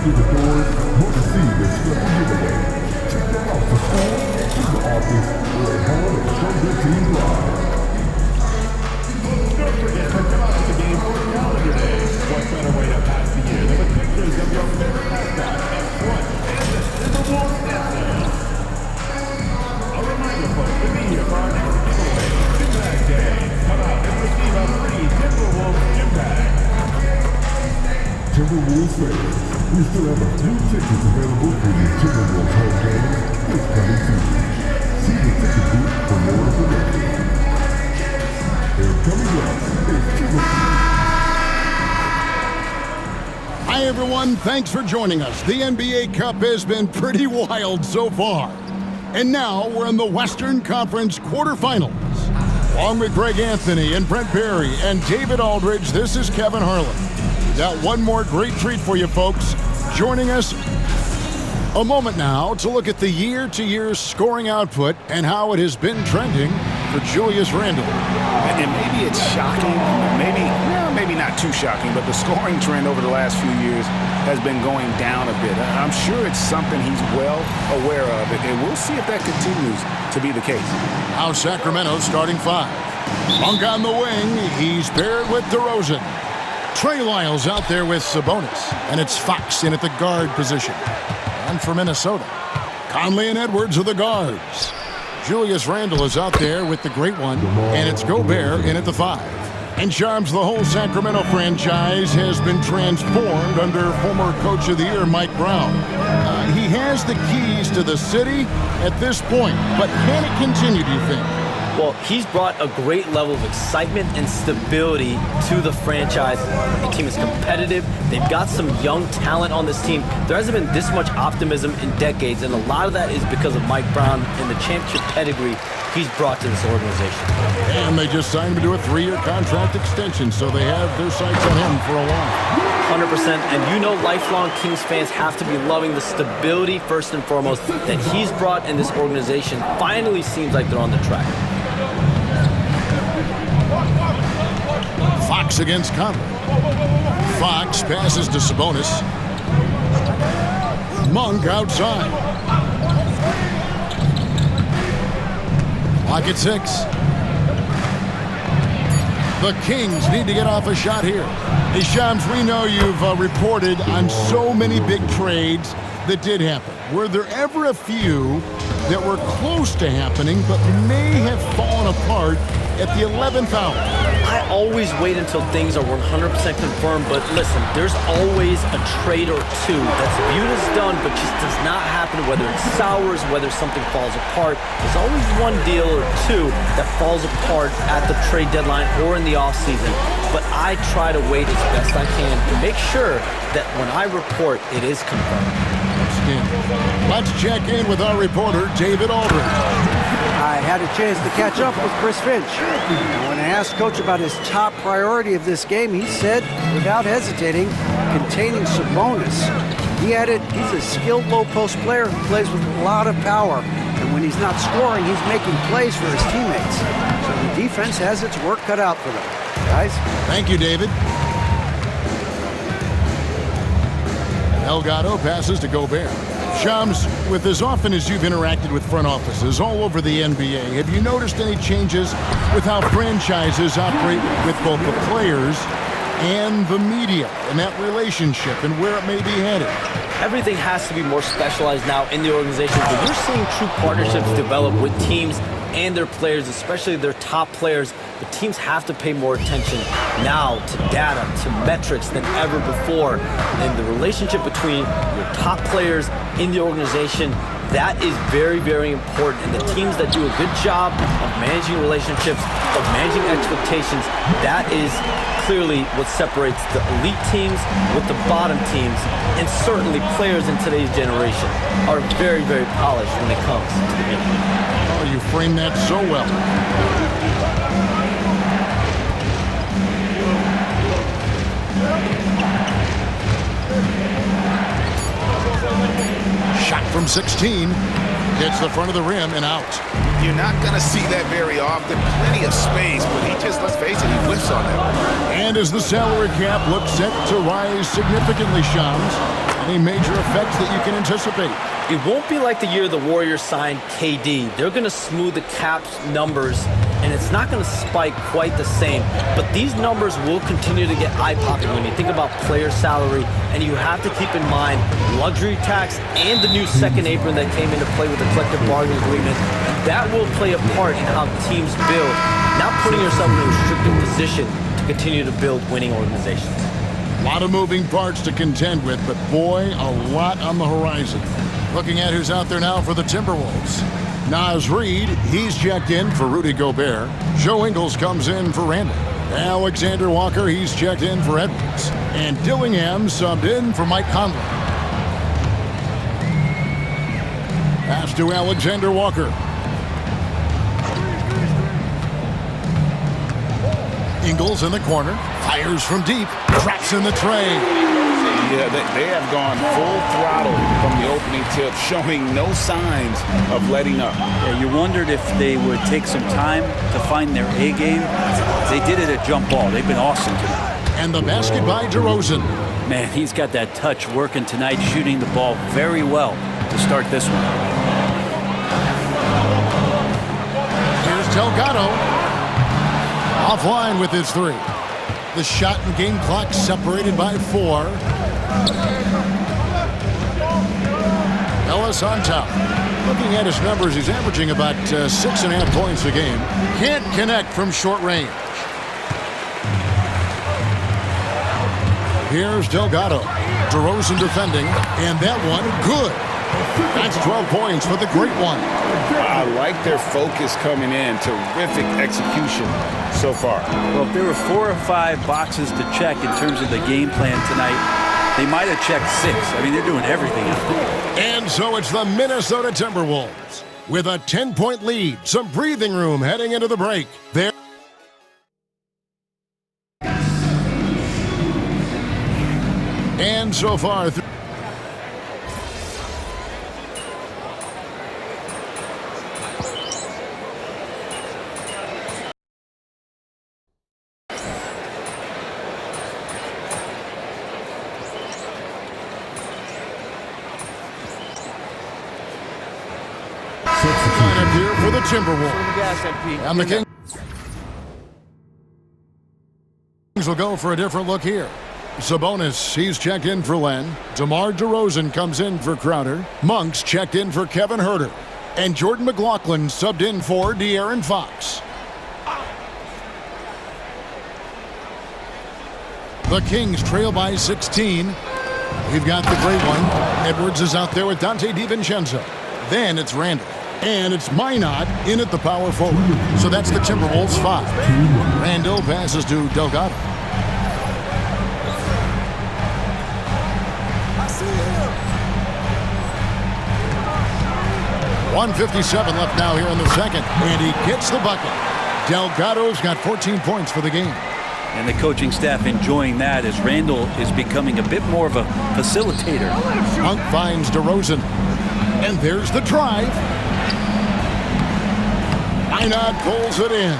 through the doors, you'll see the special giveaway. Check that out for school, to the office, or at home and show your team live. Don't forget to come out to the game for Calendar Day. What better way to pass the year than with pictures of your favorite mascot up front and the Timberwolves dancers. A reminder, folks, to be here for our next giveaway, Gym Bag Day. Come out and receive a free Timberwolves gym bag. Timberwolves fans, we still have a few tickets available for the Timberwolves home games this coming season. See the ticket booth for more information. And coming up is Timberwolves. Hi everyone, thanks for joining us. The NBA Cup has been pretty wild so far. And now we're in the Western Conference quarterfinals. Along with Greg Anthony and Brent Barry and David Aldridge, this is Kevin Harlan. Got one more great treat for you folks. Joining us a moment now to look at the year-to-year scoring output and how it has been trending for Julius Randle. And maybe it's shocking, maybe not too shocking, but the scoring trend over the last few years has been going down a bit. I'm sure it's something he's well aware of, and we'll see if that continues to be the case. Now Sacramento starting five. Monk on the wing, he's paired with DeRozan. Trey Lyles out there with Sabonis, and it's Fox in at the guard position. And for Minnesota, Conley and Edwards are the guards. Julius Randle is out there with the great one, and it's Gobert in at the five. And charms, the whole Sacramento franchise has been transformed under former Coach of the Year Mike Brown. He has the keys to the city at this point, but can it continue, do you think? Well, he's brought a great level of excitement and stability to the franchise. The team is competitive. They've got some young talent on this team. There hasn't been this much optimism in decades, and a lot of that is because of Mike Brown and the championship pedigree he's brought to this organization. And they just signed him to a 3-year contract extension, so they have their sights on him for a while. 100%, and you know lifelong Kings fans have to be loving the stability first and foremost that he's brought in this organization. Finally seems like they're on the track. Fox against Conley. Fox passes to Sabonis. Monk outside. Clock at 6. The Kings need to get off a shot here. Hey, Shams, we know you've reported on so many big trades that did happen. Were there ever a few that were close to happening but may have fallen apart at the 11th hour? I always wait until things are 100% confirmed, but listen, there's always a trade or two that's viewed as done but just does not happen, whether it sours, whether something falls apart. There's always one deal or two that falls apart at the trade deadline or in the offseason, but I try to wait as best I can to make sure that when I report, it is confirmed. Let's check in with our reporter, David Aldridge. I had a chance to catch up with Chris Finch. And when I asked Coach about his top priority of this game, he said, without hesitating, containing Sabonis. He added, he's a skilled low-post player who plays with a lot of power. And when he's not scoring, he's making plays for his teammates. So the defense has its work cut out for them. Guys? Thank you, David. Delgado passes to Gobert. Shams, with as often as you've interacted with front offices all over the NBA, have you noticed any changes with how franchises operate with both the players and the media and that relationship and where it may be headed? Everything has to be more specialized now in the organization, but you're seeing true partnerships develop with teams and their players, especially their top players. The teams have to pay more attention now to data, to metrics than ever before. And the relationship between your top players in the organization, that is very, very important. And the teams that do a good job of managing relationships, of managing expectations, that is clearly what separates the elite teams with the bottom teams. And certainly players in today's generation are very, very polished when it comes to the game. Oh, you framed that so well. Shot from 16. Hits the front of the rim and out. You're not going to see that very often. Plenty of space, but he just, let's face it, he whiffs on that. And And as the salary cap looks set to rise significantly, Shams, any major effects that you can anticipate? It won't be like the year the Warriors signed KD. They're going to smooth the cap's numbers, and it's not going to spike quite the same. But these numbers will continue to get eye-popping when you think about player salary, and you have to keep in mind luxury tax and the new second apron that came into play with the collective bargaining agreement. That will play a part in how teams build, not putting yourself in a restricted position to continue to build winning organizations. A lot of moving parts to contend with, but boy, a lot on the horizon. Looking at who's out there now for the Timberwolves. Naz Reid, he's checked in for Rudy Gobert. Joe Ingles comes in for Randall. Alexander Walker, he's checked in for Edwards. And Dillingham subbed in for Mike Conley. Pass to Alexander Walker. Ingles in the corner, fires from deep, drops in the tray. Yeah, they have gone full throttle from the opening tip, showing no signs of letting up. Yeah, you wondered if they would take some time to find their A game. They did it at jump ball. They've been awesome tonight. And the basket by DeRozan. Man, he's got that touch working tonight, shooting the ball very well to start this one. Here's Delgado. Offline with his three. The shot and game clock separated by 4. Ellis on top. Looking at his numbers, he's averaging about 6.5 points a game. Can't connect from short range. Here's Delgado. DeRozan defending, and that one good. That's 12 points for the great one. I like their focus coming in. Terrific execution so far. Well, if there were 4 or 5 boxes to check in terms of the game plan tonight, they might have checked 6. I mean, they're doing everything out there. And so it's the Minnesota Timberwolves with a 10-point lead. Some breathing room heading into the break. There. And so far. Lineup here for the Timberwolves. And the Kings will go for a different look here. Sabonis, he's checked in for Len. DeMar DeRozan comes in for Crowder. Monk's checked in for Kevin Huerter. And Jordan McLaughlin subbed in for De'Aaron Fox. The Kings trail by 16. We've got the great one. Edwards is out there with Dante DiVincenzo. Then it's Randall. And it's Minot in at the power forward. So that's the Timberwolves 5. Randall passes to Delgado. .157 left now here in the second. And he gets the bucket. Delgado's got 14 points for the game. And the coaching staff enjoying that as Randall is becoming a bit more of a facilitator. Monk finds DeRozan. And there's the drive. Minot pulls it in.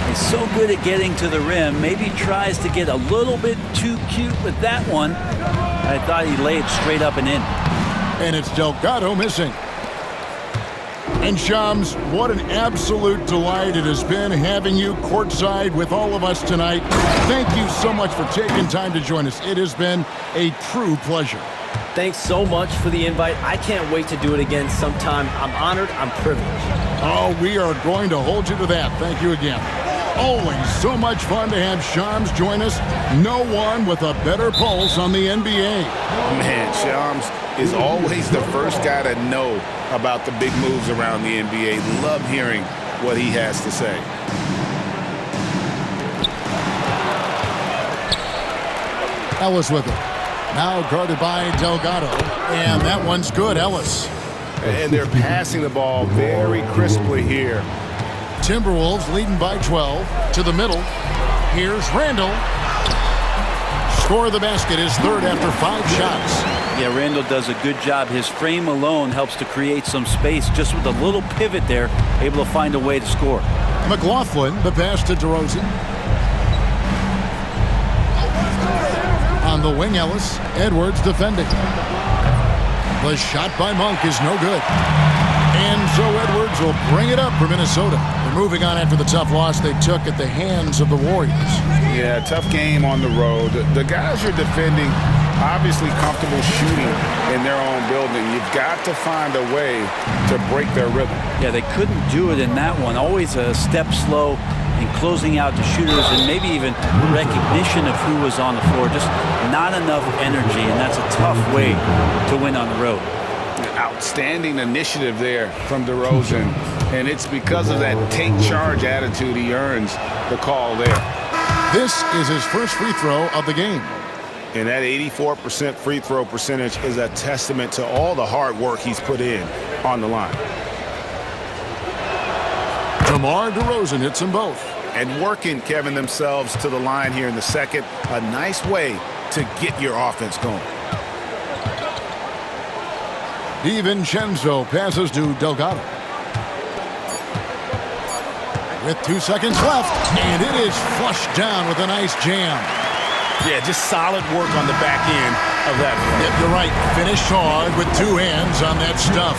He's so good at getting to the rim. Maybe tries to get a little bit too cute with that one. I thought he laid straight up and in. And it's Delgado missing. And Shams, what an absolute delight it has been having you courtside with all of us tonight. Thank you so much for taking time to join us. It has been a true pleasure. Thanks so much for the invite. I can't wait to do it again sometime. I'm honored. I'm privileged. Oh, we are going to hold you to that. Thank you again. Always so much fun to have Shams join us. No one with a better pulse on the NBA. Man, Shams is always the first guy to know about the big moves around the NBA. Love hearing what he has to say. Ellis with it. Now guarded by Delgado. And that one's good, Ellis. And they're passing the ball very crisply here. Timberwolves leading by 12 to the middle. Here's Randall. Score of the basket is third after 5 shots. Yeah, Randall does a good job. His frame alone helps to create some space. Just with a little pivot there, able to find a way to score. McLaughlin, the pass to DeRozan. On the wing, Ellis. Edwards defending. The shot by Monk is no good. And so Edwards will bring it up for Minnesota. They're moving on after the tough loss they took at the hands of the Warriors. Yeah, tough game on the road. The guys you're defending, obviously comfortable shooting in their own building. You've got to find a way to break their rhythm. Yeah, they couldn't do it in that one. Always a step slow in closing out the shooters and maybe even recognition of who was on the floor. Just not enough energy, and that's a tough way to win on the road. Outstanding initiative there from DeRozan, and it's because of that take charge attitude he earns the call there. This is his first free throw of the game. And that 84% free throw percentage is a testament to all the hard work he's put in on the line. DeMar DeRozan hits them both. And working, Kevin, themselves to the line here in the second. A nice way to get your offense going. DiVincenzo passes to Delgado. With 2 seconds left, and it is flushed down with a nice jam. Yeah, just solid work on the back end of that play. Yep, you're right. Finished hard with 2 hands on that stuff.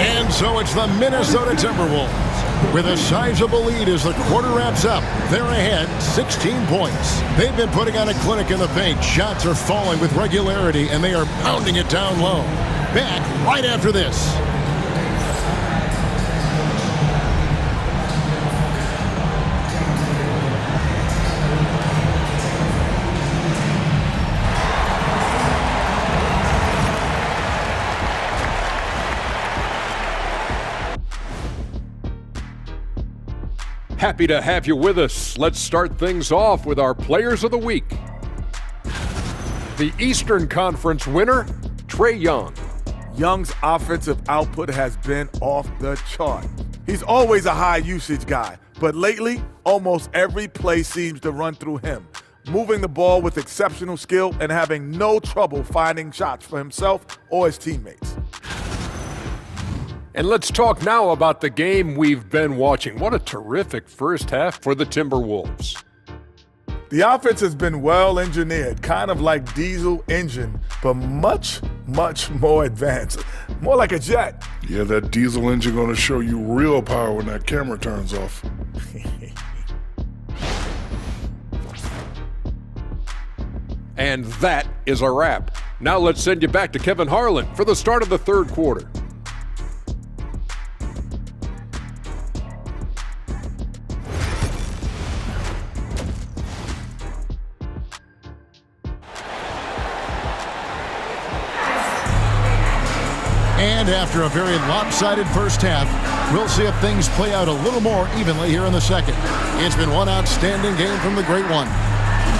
And so it's the Minnesota Timberwolves. With a sizable lead as the quarter wraps up, they're ahead 16 points. They've been putting on a clinic in the paint. Shots are falling with regularity, and they are pounding it down low. Back right after this. Happy to have you with us. Let's start things off with our Players of the Week. The Eastern Conference winner, Trae Young. Young's offensive output has been off the chart. He's always a high usage guy, but lately, almost every play seems to run through him, moving the ball with exceptional skill and having no trouble finding shots for himself or his teammates. And let's talk now about the game we've been watching. What a terrific first half for the Timberwolves. The offense has been well engineered, kind of like diesel engine, but much, much more advanced. More like a jet. Yeah, that diesel engine gonna show you real power when that camera turns off. And that is a wrap. Now let's send you back to Kevin Harlan for the start of the third quarter. And after a very lopsided first half, we'll see if things play out a little more evenly here in the second. It's been one outstanding game from the Great One.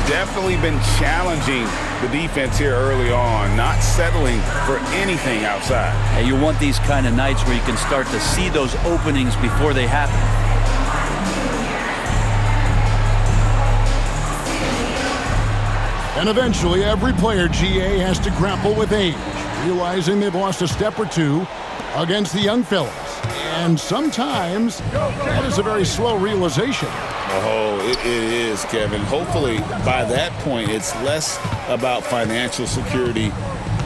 Definitely been challenging the defense here early on, not settling for anything outside. And you want these kind of nights where you can start to see those openings before they happen. And eventually, every player, GA, has to grapple with age, realizing they've lost a step or two against the young fellas. And sometimes that is a very slow realization. Oh, it is, Kevin. Hopefully, by that point, it's less about financial security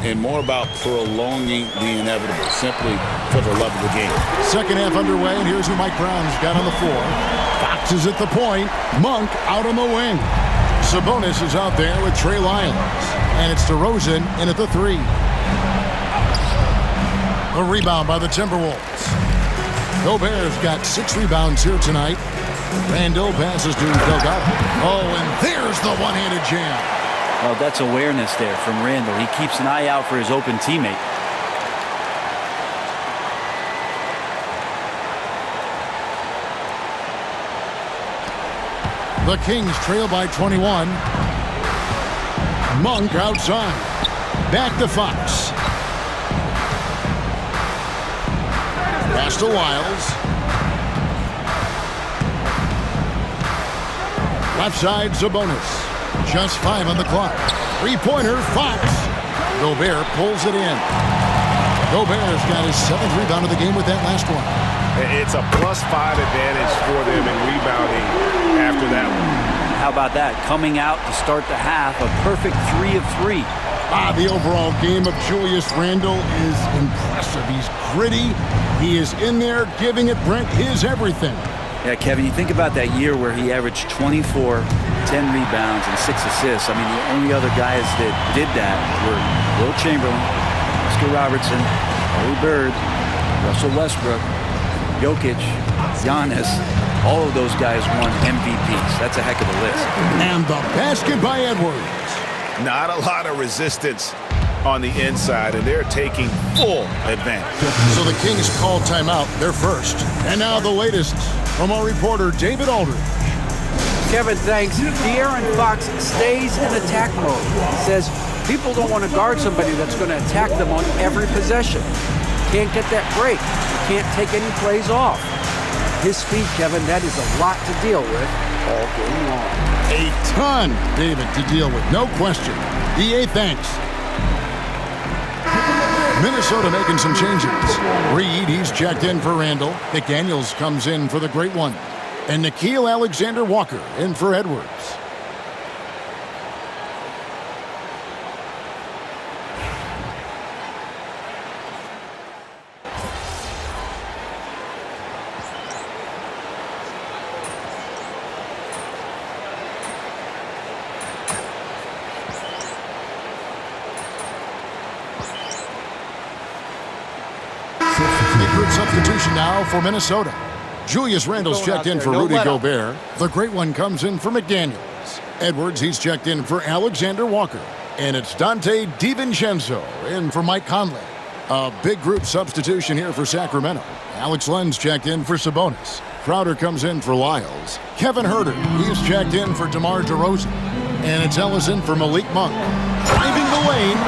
and more about prolonging the inevitable, simply for the love of the game. Second half underway, and here's who Mike Brown's got on the floor. Fox is at the point. Monk out on the wing. Sabonis is out there with Trey Lyles. And it's DeRozan in at the 3. A rebound by the Timberwolves. Gobert's got 6 rebounds here tonight. Randall passes to Delgado. Oh, and there's the one-handed jam. Well, that's awareness there from Randall. He keeps an eye out for his open teammate. The Kings trail by 21. Monk outside. Back to Fox. Pass to Lyles. Left side, Sabonis. Just 5 on the clock. Three-pointer, Fox. Gobert pulls it in. Gobert's got his 7th rebound of the game with that last one. It's a +5 advantage for them in rebounding after that one. How about that? Coming out to start the half, a perfect 3 of 3. The overall game of Julius Randle is impressive. He's gritty. He is in there giving it, Brent, his everything. Yeah, Kevin, you think about that year where he averaged 24, 10 rebounds, and 6 assists. I mean, the only other guys that did that were Will Chamberlain, Oscar Robertson, Larry Bird, Russell Westbrook, Jokic, Giannis. All of those guys won MVPs. That's a heck of a list. And the basket by Edwards. Not a lot of resistance on the inside, and they're taking full advantage. So the Kings call timeout. They're first. And now the latest from our reporter, David Aldridge. Kevin, thanks. De'Aaron Fox stays in attack mode. He says people don't want to guard somebody that's going to attack them on every possession. Can't get that break. Can't take any plays off. His speed, Kevin, that is a lot to deal with all game long. A ton, David, to deal with, no question. DA, thanks. Minnesota making some changes. Reed, he's checked in for Randall. McDaniels comes in for the great one. And Nickeil Alexander-Walker in for Edwards. Substitution now for Minnesota. Julius Randle's checked in for Rudy Gobert. The great one comes in for McDaniels. Edwards, he's checked in for Alexander Walker. And it's Dante DiVincenzo in for Mike Conley. A big group substitution here for Sacramento. Alex Len's checked in for Sabonis. Crowder comes in for Lyles. Kevin Huerter, he's checked in for DeMar DeRozan. And it's Ellis in for Malik Monk. Driving the lane.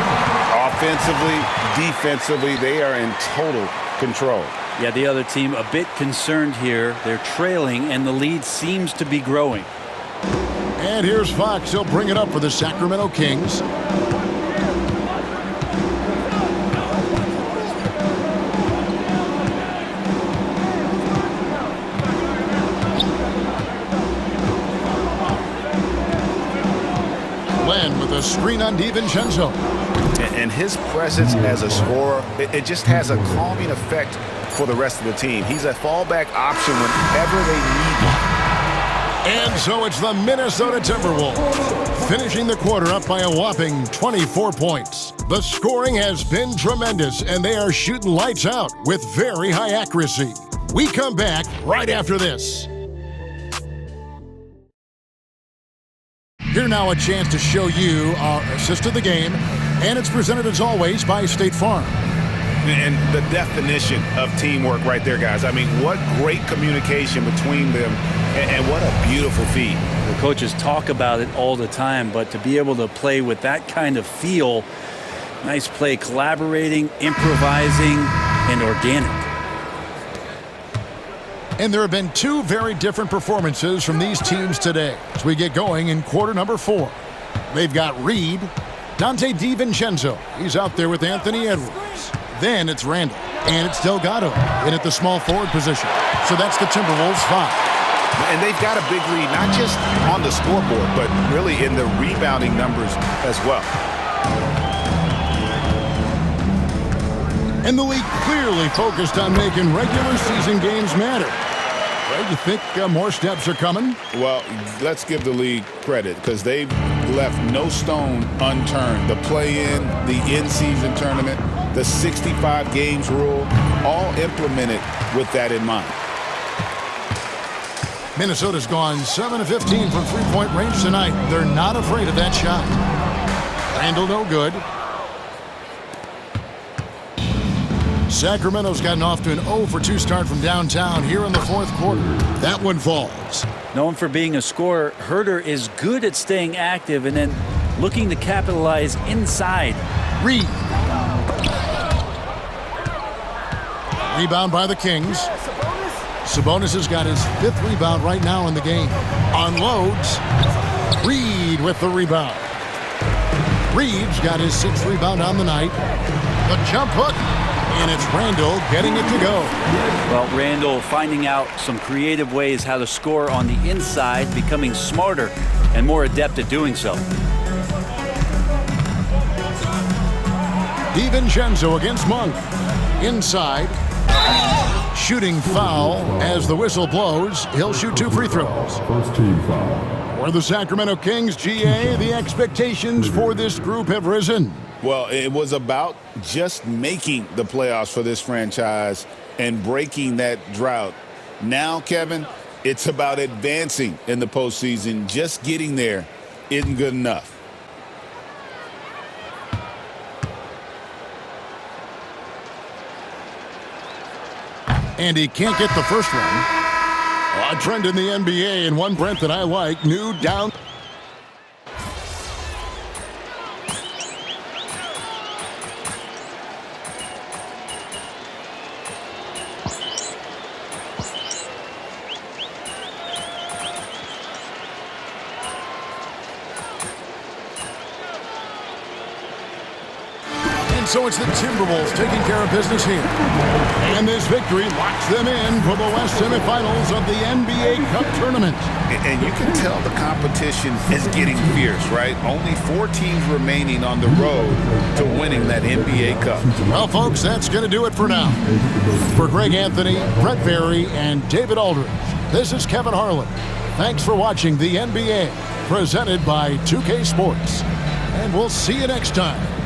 Offensively, defensively, they are in total control. Yeah, the other team a bit concerned here. They're trailing, and the lead seems to be growing. And here's Fox. He'll bring it up for the Sacramento Kings. Len with a screen on DiVincenzo. And his presence as a scorer, it just has a calming effect for the rest of the team. He's a fallback option whenever they need one. And so it's the Minnesota Timberwolves finishing the quarter up by a whopping 24 points. The scoring has been tremendous, and they are shooting lights out with very high accuracy. We come back right after this. Here now a chance to show you our assist of the game, and it's presented as always by State Farm. And the definition of teamwork right there, guys. I mean, what great communication between them, and what a beautiful feat. The coaches talk about it all the time, but to be able to play with that kind of feel, nice play, collaborating, improvising, and organic. And there have been two very different performances from these teams today as we get going in quarter number 4. They've got Reed, Dante DiVincenzo. He's out there with Anthony Edwards. Then it's Randall, and it's Delgado in at the small forward position. So that's the Timberwolves 5. And they've got a big lead, not just on the scoreboard, but really in the rebounding numbers as well. And the league clearly focused on making regular season games matter. Right, you think more steps are coming? Well, let's give the league credit because they've left no stone unturned. The play-in, the in-season tournament, the 65 games rule, all implemented with that in mind. Minnesota's gone 7 of 15 from three-point range tonight. They're not afraid of that shot. Randall no good. Sacramento's gotten off to an 0 for 2 start from downtown here in the fourth quarter. That one falls. Known for being a scorer, Huerter is good at staying active and then looking to capitalize inside. Reed. Rebound by the Kings. Sabonis has got his 5th rebound right now in the game. Unloads. Reed with the rebound. Reed's got his 6th rebound on the night. The jump hook. And it's Randall getting it to go. Well, Randall finding out some creative ways how to score on the inside, becoming smarter and more adept at doing so. DiVincenzo against Monk. Inside. Shooting foul as the whistle blows. He'll shoot 2 free throws. First team foul. For the Sacramento Kings, GA, the expectations for this group have risen. Well, it was about just making the playoffs for this franchise and breaking that drought. Now, Kevin, it's about advancing in the postseason. Just getting there isn't good enough. And he can't get the first one. A trend in the NBA, and one, Brent, that I like. New down. So it's the Timberwolves taking care of business here. And this victory locks them in for the West semifinals of the NBA Cup tournament. And you can tell the competition is getting fierce, right? Only 4 teams remaining on the road to winning that NBA Cup. Well, folks, that's going to do it for now. For Greg Anthony, Brett Berry, and David Aldridge, this is Kevin Harlan. Thanks for watching the NBA, presented by 2K Sports. And we'll see you next time.